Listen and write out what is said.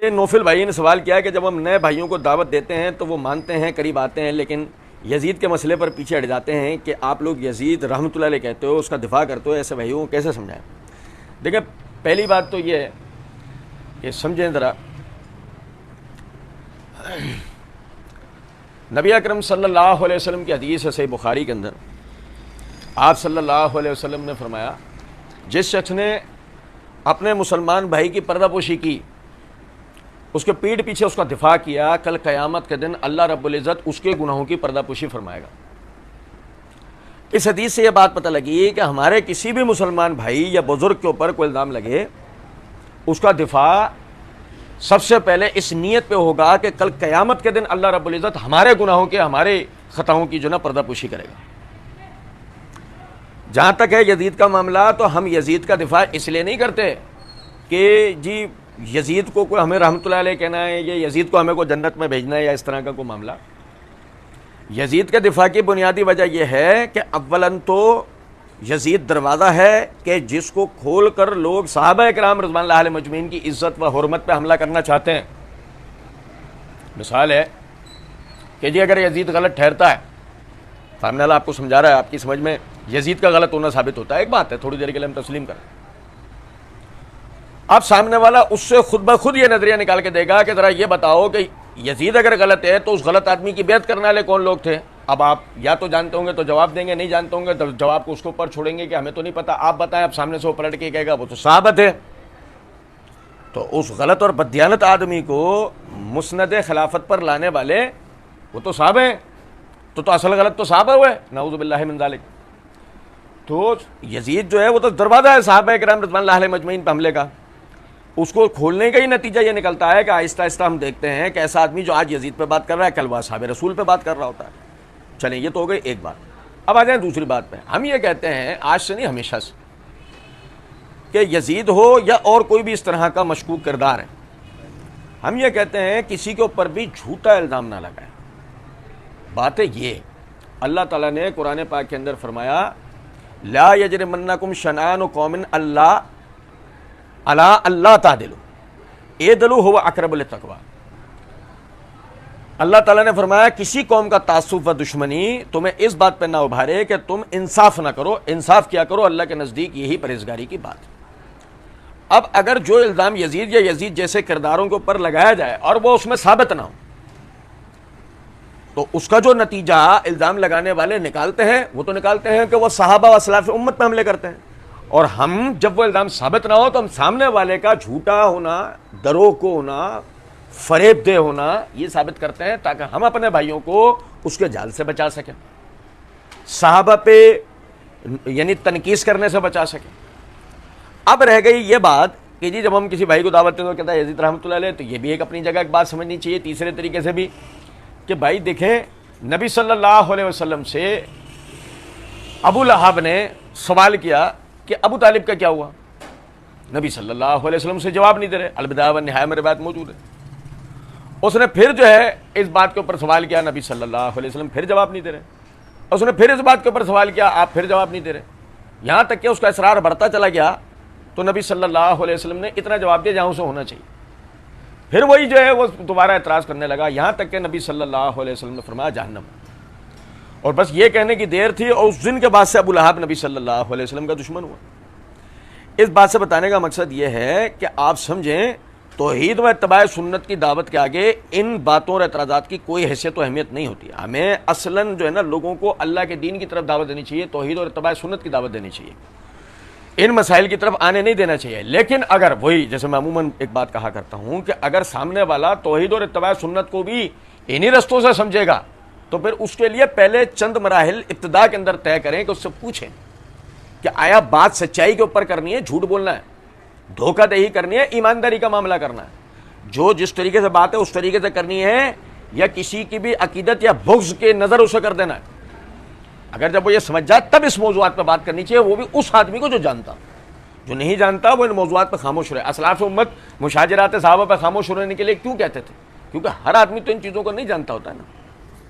نوفل بھائی نے سوال کیا کہ جب ہم نئے بھائیوں کو دعوت دیتے ہیں تو وہ مانتے ہیں، قریب آتے ہیں، لیکن یزید کے مسئلے پر پیچھے ہٹ جاتے ہیں کہ آپ لوگ یزید رحمۃ اللہ علیہ کہتے ہو، اس کا دفاع کرتے ہو، ایسے بھائیوں کو کیسے سمجھائیں؟ دیکھیں، پہلی بات تو یہ ہے کہ سمجھیں ذرا، نبی اکرم صلی اللہ علیہ وسلم کی حدیث ہے صحیح بخاری کے اندر، آپ صلی اللہ علیہ وسلم نے فرمایا جس شخص نے اپنے مسلمان بھائی کی پردہ پوشی کی، اس کے پیٹھ پیچھے اس کا دفاع کیا، کل قیامت کے دن اللہ رب العزت اس کے گناہوں کی پردہ پوشی فرمائے گا۔ اس حدیث سے یہ بات پتہ لگی کہ ہمارے کسی بھی مسلمان بھائی یا بزرگ کے اوپر کوئی الزام لگے، اس کا دفاع سب سے پہلے اس نیت پہ ہوگا کہ کل قیامت کے دن اللہ رب العزت ہمارے گناہوں کے، ہمارے خطاؤں کی جو نا پردہ پوشی کرے گا۔ جہاں تک ہے یزید کا معاملہ، تو ہم یزید کا دفاع اس لیے نہیں کرتے کہ جی یزید کو کوئی ہمیں رحمۃ اللہ علیہ کہنا ہے، یا یزید کو ہمیں کوئی جنت میں بھیجنا ہے، یا اس طرح کا کوئی معاملہ۔ یزید کے دفاع کی بنیادی وجہ یہ ہے کہ اولاً تو یزید دروازہ ہے کہ جس کو کھول کر لوگ صحابہ کرام رضوان اللہ علیہ مجمعین کی عزت و حرمت پہ حملہ کرنا چاہتے ہیں۔ مثال ہے کہ جی اگر یزید غلط ٹھہرتا ہے، سامنے والا آپ کو سمجھا رہا ہے، آپ کی سمجھ میں یزید کا غلط ہونا ثابت ہوتا ہے، ایک بات ہے، تھوڑی دیر کے لیے ہم تسلیم کریں، اب سامنے والا اس سے خود بخود یہ نظریہ نکال کے دے گا کہ ذرا یہ بتاؤ کہ یزید اگر غلط ہے تو اس غلط آدمی کی بیعت کرنے والے کون لوگ تھے؟ اب آپ یا تو جانتے ہوں گے تو جواب دیں گے، نہیں جانتے ہوں گے تو جواب کو اس کے اوپر چھوڑیں گے کہ ہمیں تو نہیں پتا، آپ بتائیں۔ اب سامنے سے وہ پلٹ کے کہے گا وہ تو صحابہ تھے، تو اس غلط اور بددیانت آدمی کو مسند خلافت پر لانے والے وہ تو صحابہ ہیں، تو اصل غلط تو صحابہ ہوئے، نعوذ باللہ من ذالک۔ تو یزید جو ہے وہ تو دروازہ ہے صحابہ کرام رضوان اللہ علیہ مجمعین پہ حملے کا، اس کو کھولنے کا ہی نتیجہ یہ نکلتا ہے کہ آہستہ آہستہ ہم دیکھتے ہیں کہ ایسا آدمی جو آج یزید پہ بات کر رہا ہے کل وہ اصحاب رسول پہ بات کر رہا ہوتا ہے۔ چلیں یہ تو ہو گئی ایک بات، اب آ جائیں دوسری بات پہ۔ ہم یہ کہتے ہیں آج سے نہیں ہمیشہ سے کہ یزید ہو یا اور کوئی بھی اس طرح کا مشکوک کردار ہے، ہم یہ کہتے ہیں کسی کے اوپر بھی جھوٹا الزام نہ لگائیں۔ بات ہے یہ، اللہ تعالیٰ نے قرآن پاک کے اندر فرمایا لا یجرمنکم شنآن قوم اللہ الا اللہ تعدلوا اعدلوا هو اقرب للتقوی۔ اللہ تعالیٰ نے فرمایا کسی قوم کا تعصب و دشمنی تمہیں اس بات پہ نہ ابھارے کہ تم انصاف نہ کرو، انصاف کیا کرو، اللہ کے نزدیک یہی پرہیزگاری کی بات ہے۔ اب اگر جو الزام یزید یا یزید جیسے کرداروں کے اوپر لگایا جائے اور وہ اس میں ثابت نہ ہو، تو اس کا جو نتیجہ الزام لگانے والے نکالتے ہیں وہ تو نکالتے ہیں کہ وہ صحابہ و اسلاف امت پہ حملے کرتے ہیں، اور ہم جب وہ الزام ثابت نہ ہو تو ہم سامنے والے کا جھوٹا ہونا، دروغ ہونا، فریب دہ ہونا یہ ثابت کرتے ہیں تاکہ ہم اپنے بھائیوں کو اس کے جال سے بچا سکیں، صحابہ پہ یعنی تنقیص کرنے سے بچا سکیں۔ اب رہ گئی یہ بات کہ جی جب ہم کسی بھائی کو دعوت دیتے ہیں تو کہتا ہے یزید رحمۃ اللہ علیہ، تو یہ بھی ایک اپنی جگہ ایک بات سمجھنی چاہیے تیسرے طریقے سے بھی کہ بھائی دیکھیں نبی صلی اللہ علیہ وسلم سے ابو لہب نے سوال کیا کہ ابو طالب کا کیا ہوا، نبی صلی اللہ علیہ وسلم سے جواب نہیں دے رہے، البدایہ والنہایہ میں روایت موجود ہے۔ اس نے پھر جو ہے اس بات کے اوپر سوال کیا، نبی صلی اللہ علیہ وسلم پھر جواب نہیں دے رہے، اس نے پھر اس بات کے اوپر سوال کیا، آپ پھر جواب نہیں دے رہے، یہاں تک کہ اس کا اصرار بڑھتا چلا گیا تو نبی صلی اللہ علیہ وسلم نے اتنا جواب دیا جہاں اسے ہونا چاہیے، پھر وہی جو ہے وہ دوبارہ اعتراض کرنے لگا، یہاں تک کہ نبی صلی اللہ علیہ وسلم نے فرمایا جہنم، اور بس یہ کہنے کی دیر تھی، اور اس دن کے بعد سے ابو لہب نبی صلی اللہ علیہ وسلم کا دشمن ہوا۔ اس بات سے بتانے کا مقصد یہ ہے کہ آپ سمجھیں توحید و اتباع سنت کی دعوت کے آگے ان باتوں اور اعتراضات کی کوئی حیثیت و اہمیت نہیں ہوتی۔ ہمیں اصلاً جو ہے نا لوگوں کو اللہ کے دین کی طرف دعوت دینی چاہیے، توحید اور اتباع سنت کی دعوت دینی چاہیے، ان مسائل کی طرف آنے نہیں دینا چاہیے۔ لیکن اگر وہی جیسے میں عموماً ایک بات کہا کرتا ہوں کہ اگر سامنے والا توحید اور اتباع سنت کو بھی انہی رستوں سے سمجھے گا تو پھر اس کے لیے پہلے چند مراحل ابتدا کے اندر طے کریں کہ اس سے پوچھیں کہ آیا بات سچائی کے اوپر کرنی ہے، جھوٹ بولنا ہے، دھوکہ دہی کرنی ہے، ایمانداری کا معاملہ کرنا ہے، جو جس طریقے سے بات ہے اس طریقے سے کرنی ہے، یا کسی کی بھی عقیدت یا بغض کے نظر اسے کر دینا ہے۔ اگر جب وہ یہ سمجھ جائے تب اس موضوعات پہ بات کرنی چاہیے، وہ بھی اس آدمی کو جو جانتا، جو نہیں جانتا وہ ان موضوعات پہ خاموش رہے۔ اسلاف امت مشاجرات صحابہ پہ خاموش ہونے کے لیے کیوں کہتے تھے؟ کیونکہ ہر آدمی تو ان چیزوں کو نہیں جانتا ہوتا ہے نا۔